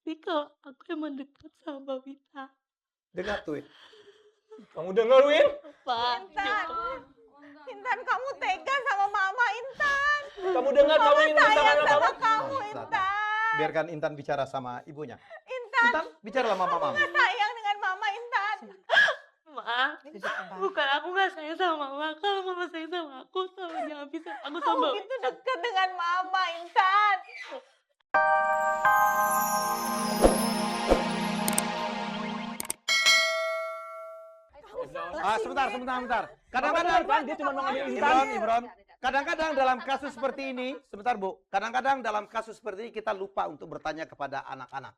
ngerti kalau aku emang dekat sama Mbak Wita. Dengar tuh. Kamu dengar, Win? Pak, Intan, kamu tega sama Mama, Intan. Kamu dengar kamu ingin minta Sayang mana sama Mama? kamu, Intan. Biarkan Intan bicara sama ibunya. Intan, Intan, bicara sama Mama. nggak sayang dengan Mama, Intan. Ma, bukan aku nggak sayang sama Mama. Kalau Mama sayang sama aku, tolong jangan pisah aku sama Kamu Mbak gitu Wita. deket dengan Mama, Intan. Sebentar. Kadang-kadang kan dia cuma mau ngambil Intan. Imron. Kadang-kadang dalam kasus seperti ini, sebentar Bu. Kadang-kadang dalam kasus seperti ini kita lupa untuk bertanya kepada anak-anak.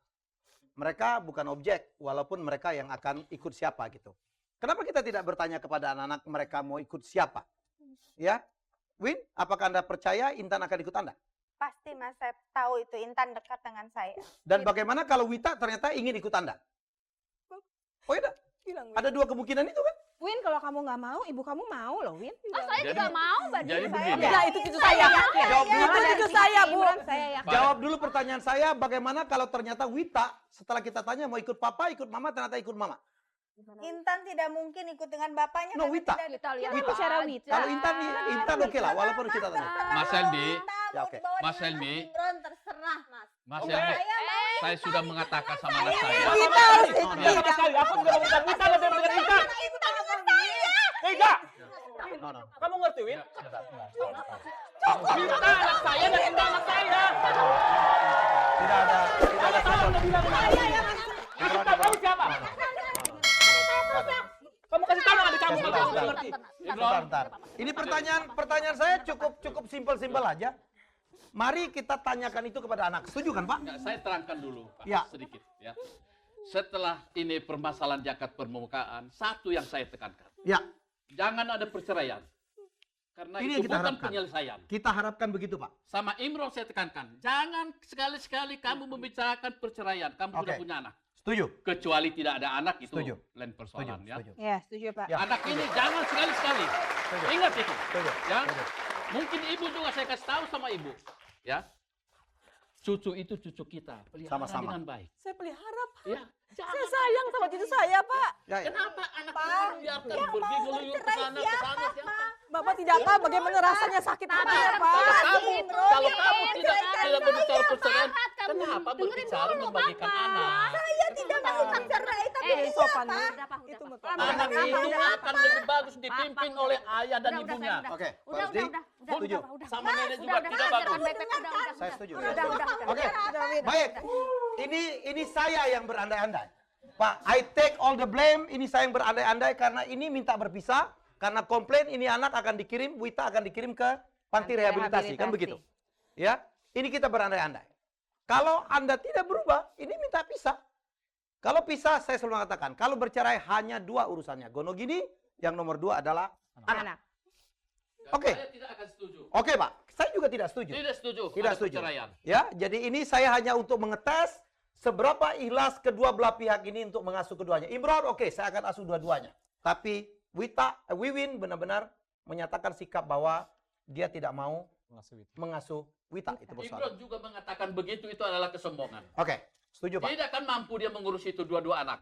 Mereka bukan objek, walaupun mereka yang akan ikut siapa gitu. Kenapa kita tidak bertanya kepada anak-anak mereka mau ikut siapa? Ya, Win, apakah Anda percaya Intan akan ikut Anda? Pasti Mas, saya tahu itu Intan dekat dengan saya. Dan bagaimana kalau Wita ternyata ingin ikut Anda? Oh iya, ada dua kemungkinan itu kan? Win, kalau kamu nggak mau, ibu kamu mau loh, Win. Saya juga mau, Mbak. Jadi Saya begini. Nah, itu cucu saya. Jawab dulu. Itu cucu saya, Bu. Saya yakin. Jawab dulu pertanyaan saya, bagaimana kalau ternyata Wita setelah kita tanya mau ikut papa, ikut mama, ternyata ikut mama? Intan tidak mungkin ikut dengan bapaknya. No, karena Wita. tidak Kita lihat Wita. bicara Wita. Kalau Intan oke lah, walaupun kita tanya. Mas Helmi, Ya, oke. Mas Helmi, Terserah, Mas. Mas Helmi, saya sudah mengatakan sama anak saya. Wita harus Iya, sama sekali. Aku juga bukan Wita lebih dengan Intan. Tega. Kamu ngerti, Win? Wita anak saya dan Intan anak saya. Tidak ada Salah udah bilang Intan kamu siapa? Kamu kasih tahu adik kamu kalau kamu nggak ngerti. Bentar. Ini pertanyaan saya cukup simpel aja. Mari kita tanyakan itu kepada anak. Setuju kan, Pak? Enggak, saya terangkan dulu, Pak, Ya. sedikit. Ya. Setelah ini permasalahan diangkat permukaan, satu yang saya tekankan. Ya. Jangan ada perceraian. Karena Ini itu yang kita bukan harapkan. penyelesaian. Kita harapkan begitu, Pak. Sama Imron saya tekankan. Jangan sekali-sekali kamu membicarakan perceraian. Kamu sudah Oke. punya anak. Setuju? Kecuali tidak ada anak, itu Setuju. lain persoalan. Ya. Setuju. Ya, setuju, Pak. Ya. Anak ini jangan sekali-sekali. Ingat itu. Setuju. Ya. Setuju. Mungkin ibu juga saya kasih tahu sama ibu. Ya. Cucu itu cucu kita. Pelihara Sama-sama. dengan baik. Saya pelihara, Pak. Ya. Saya sayang sama cucu saya, Pak. Ya, ya. Kenapa anak itu biarkan bergelut ke sana ke sana siapa? Bapak tidak tahu bagaimana rasanya sakit hatinya, Pak. Kalau kamu tidak berbicara perceraian, kenapa berbicara membagikan anak? Saya tidak minta cerai, tapi Sopan, Bu. Itu Anak itu akan lebih bagus dipimpin oleh ayah dan ibunya. Oke, Pak Udah, Rusdi. udah. Sama nenek juga tidak bagus. Saya setuju. Udah. Oke, baik. Ini saya yang berandai-andai. Pak, I take all the blame. Ini saya yang berandai-andai karena ini minta berpisah. Karena komplain ini anak akan dikirim, Wita akan dikirim ke panti rehabilitasi. Kan begitu? Ya, ini kita berandai-andai. Kalau Anda tidak berubah, ini minta pisah. Kalau pisah, saya selalu mengatakan, kalau bercerai hanya dua urusannya. Gonogini, yang nomor dua adalah anak. Oke. Saya tidak akan setuju. Oke, Pak. Saya juga tidak setuju. Tidak setuju. Tidak ada setuju. perceraian. Ya, jadi ini saya hanya untuk mengetes seberapa ikhlas kedua belah pihak ini untuk mengasuh keduanya. Imron, oke, saya akan asuh dua-duanya. Tapi Wiwin benar-benar menyatakan sikap bahwa dia tidak mau mengasuh Wita. Itu Imron persoalan. juga mengatakan begitu, itu adalah kesombongan. Oke, setuju, Pak. Tidak akan mampu dia mengurus itu dua-dua anak.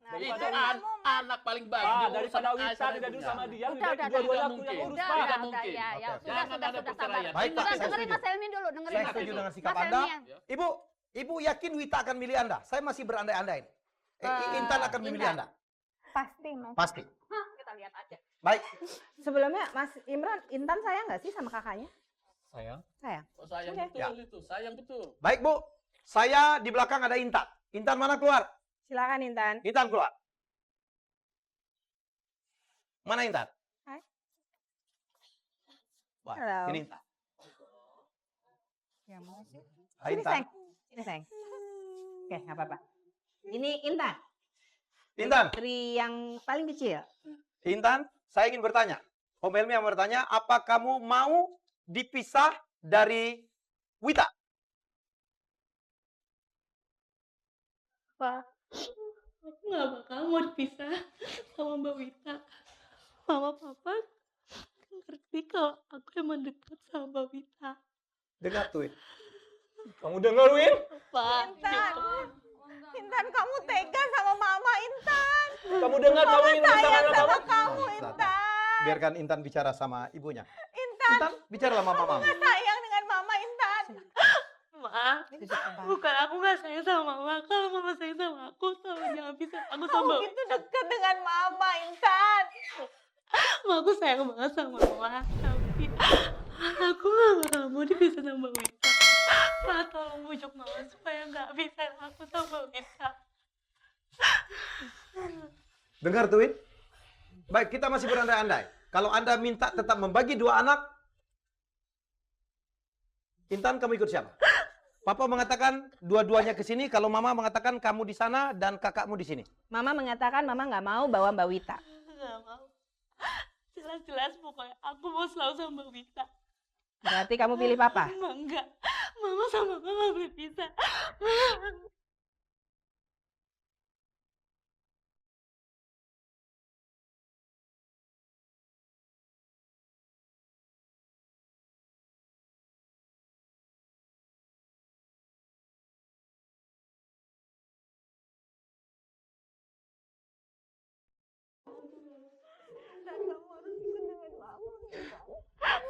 Nah, Itu Intan, anak paling baik. Ah, di daripada urusan Wita ayah tidak dulu dan sama ibunya. dia, Udah, lebih baik udah, dua-duanya udah, aku yang mungkin. urus, Udah, Pak. Tidak mungkin. ya. Oke. Sudah, Jangan ada sabar. perceraian. Baik, Pak, saya Dengerin setuju. Mas Helmi dulu, dengerin Saya Mas setuju Helmi. dengan sikap Mas Anda. Helmi yang- Ibu yakin Wita akan milih Anda? Saya masih berandai-andai. Intan akan memilih Anda? pasti, Mas. Pasti. Hah, kita lihat aja. Baik. Sebelumnya, Mas Imran, Intan sayang nggak sih sama kakaknya? Sayang. Sayang. Oh, sayang Oke. betul Ya. itu. Sayang betul. Baik, Bu. Saya di belakang ada Intan. Intan mana keluar? Silakan, Intan. Intan keluar. Mana Intan? Hai. Wah, Halo. ini Intan. Yang mana sih? Hai, Sini, Intan. sayang. Sini, sayang. Oke, nggak apa-apa. Ini Intan. Intan. Putri yang paling kecil. Intan, saya ingin bertanya. Om Helmi yang bertanya, apa kamu mau dipisah dari Wita? Pak, aku nggak bakal mau dipisah sama Mbak Wita. Mama Papa ngerti kalau aku emang dekat sama Mbak Wita. Dengar tuh. Kamu dengar, Win? Pak. Intan, kamu tega sama mama, Intan. Kamu dengar kamu ingin minta Sayang maaf sama apa? kamu, Nah, Intan. Biarkan Intan bicara sama ibunya. Intan, Intan, bicara sama mama. sayang dengan mama, Intan. Ma, bukan aku nggak sayang sama mama. Kalau mama sayang sama aku, sama jangan bisa aku sama Kamu gitu deket dengan mama, Intan. Ma, aku sayang banget sama mama. Tapi aku nggak bakal mau dipisah sama Wita. Ma, tolong bujuk mama supaya nggak bisa aku sama Wita. Dengar tuh, Win. Baik, kita masih berandai-andai. Kalau Anda minta tetap membagi dua anak, Intan, kamu ikut siapa? Papa mengatakan dua-duanya ke sini, kalau Mama mengatakan kamu di sana dan kakakmu di sini. Mama mengatakan mama nggak mau bawa Mbak Wita. Nggak mau. Jelas-jelas pokoknya aku mau selalu sama Mbak Wita. Berarti kamu pilih papa? Mama enggak. Mama sama mama nggak boleh pisah.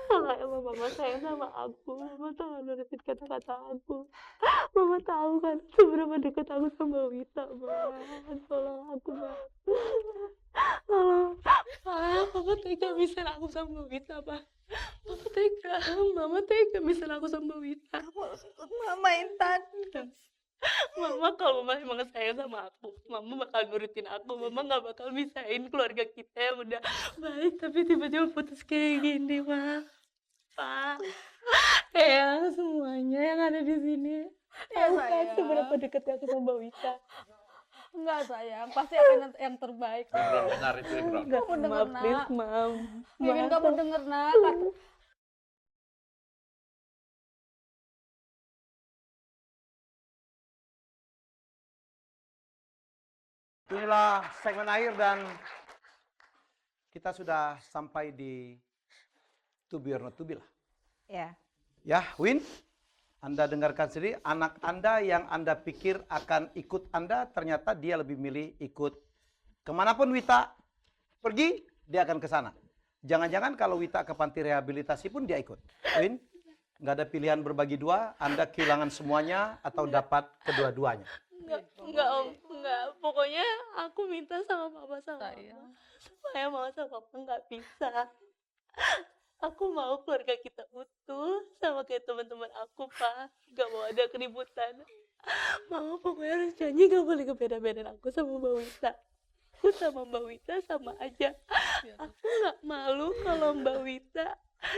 Kalau emang mama sayang sama aku, mama jangan nurutin kata-kata aku. Mama tahu kan seberapa dekat aku sama Wita, Bang. Tolong aku, Bang. Tolong. Mama tega misalnya aku sama Wita, Bang. Mama tega misalnya aku sama Wita. Kamu harus ikut mama, Intan. Mama kalau mama emang sayang sama aku, mama bakal nurutin aku. Mama nggak bakal misahin keluarga kita yang udah baik tapi tiba-tiba putus kayak gini, Ma. Pak, ya semuanya yang ada di sini. Ya, Tahu kan sayang. seberapa dekat aku sama Mbak Wita. Enggak sayang, pasti akan yang terbaik. Imron, benar itu Imron. Enggak, Kamu denger, Ma, please, Nak. Mam. Mimin, Ma, kamu denger, Nak. Inilah segmen akhir dan kita sudah sampai di to be or not to be lah. Ya. Ya, Win, Anda dengarkan sendiri, anak Anda yang Anda pikir akan ikut Anda, ternyata dia lebih milih ikut kemanapun Wita pergi, dia akan ke sana. Jangan-jangan kalau Wita ke panti rehabilitasi pun dia ikut. Win, nggak ada pilihan berbagi dua, Anda kehilangan semuanya atau dapat kedua-duanya. enggak, Om. Enggak. Pokoknya aku minta sama Papa sama Mama. Supaya Mama sama Papa nggak pisah. Aku mau keluarga kita utuh sama kayak teman-teman aku, Pak. Gak mau ada keributan. Mama pokoknya harus janji gak boleh ngebeda-bedain aku sama Mbak Wita. Aku sama Mbak Wita sama aja. Aku gak malu kalau Mbak Wita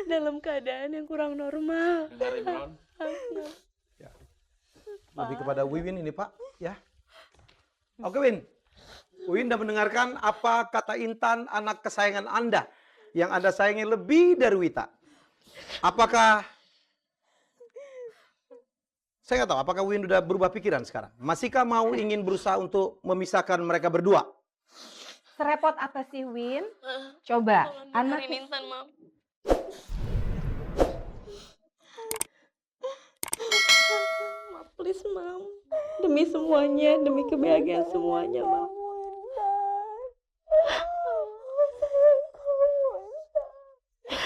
dalam keadaan yang kurang normal. Dengar Imron. Lebih kepada Wiwin ini, Pak, ya. Oke, Win. Win sudah mendengarkan apa kata Intan, anak kesayangan Anda yang Anda sayangi lebih dari Wita. Apakah saya nggak tahu, apakah Win sudah berubah pikiran sekarang? Masihkah mau ingin berusaha untuk memisahkan mereka berdua? Serepot apa sih, Win? Coba, anak Dengerin Intan, Mam. Ma, please, Mam. Demi semuanya, demi kebahagiaan semuanya, Mam.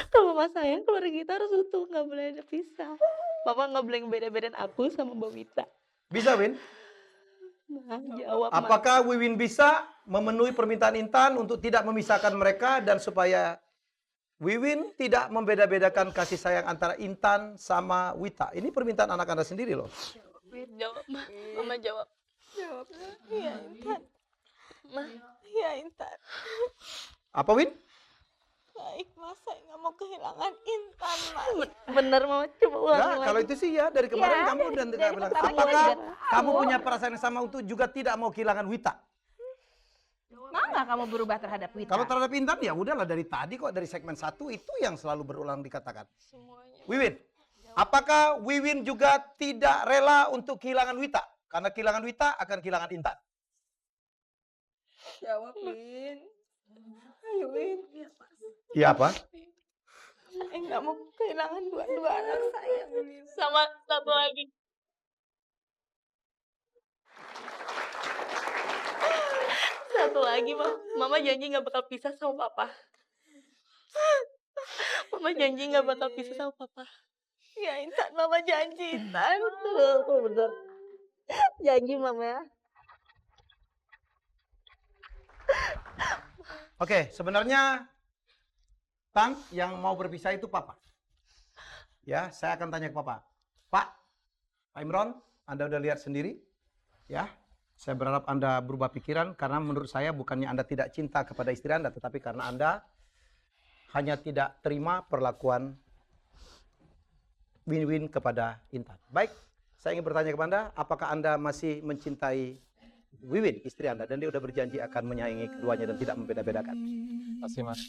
Kalau Mas sayang, keluarga kita harus utuh, nggak boleh ada pisah. Mama nggak boleh beda-bedain aku sama Mbak Wita. Bisa, Win? Nah, jawab, Ma. Apakah Wiwin bisa memenuhi permintaan Intan untuk tidak memisahkan mereka dan supaya Wiwin tidak membeda-bedakan kasih sayang antara Intan sama Wita? Ini permintaan anak Anda sendiri loh. Jawab, Ma. Mama jawab. Jawab. Iya, Intan. Ma. Iya, Intan. Apa, Win? Baik, Mas. Saya nggak mau kehilangan Intan, Mas. Bener, Mama. Coba ulangi Nah, lagi. kalau itu sih ya dari kemarin Ya, kamu dan dari bilang, pertama apakah juga kamu tahu. punya perasaan yang sama untuk juga tidak mau kehilangan Wita? Mau nggak kamu berubah terhadap Wita? Kalau terhadap Intan ya udahlah dari tadi kok dari segmen 1 itu yang selalu berulang dikatakan. Semuanya. Wiwin, apakah Wiwin juga tidak rela untuk kehilangan Wita? Karena kehilangan Wita akan kehilangan Intan. Jawab, Win. Ayo, Win. Iya apa? Saya nggak mau kehilangan dua-dua anak saya, Win. Sama satu lagi. satu lagi, Mama janji nggak bakal pisah sama Papa. Mama janji nggak bakal pisah sama Papa. Ya Intan, Mama janji Intan. Bener. Janji Mama ya. Oke, sebenarnya Tan yang mau berpisah itu Papa. Ya, saya akan tanya ke Papa. Pak Imron, Anda udah lihat sendiri? Ya, saya berharap Anda berubah pikiran karena menurut saya bukannya Anda tidak cinta kepada istri Anda, tetapi karena Anda hanya tidak terima perlakuan win-win kepada Intan. Baik, saya ingin bertanya kepada Anda, apakah Anda masih mencintai Wiwin, istri Anda, dan dia udah berjanji akan menyayangi keduanya dan tidak membeda-bedakan? Masih, Mas.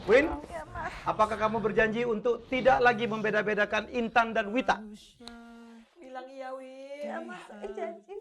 Win, apakah kamu berjanji untuk tidak lagi membeda-bedakan Intan dan Wita? Bilang iya, Wi. Mas, janji.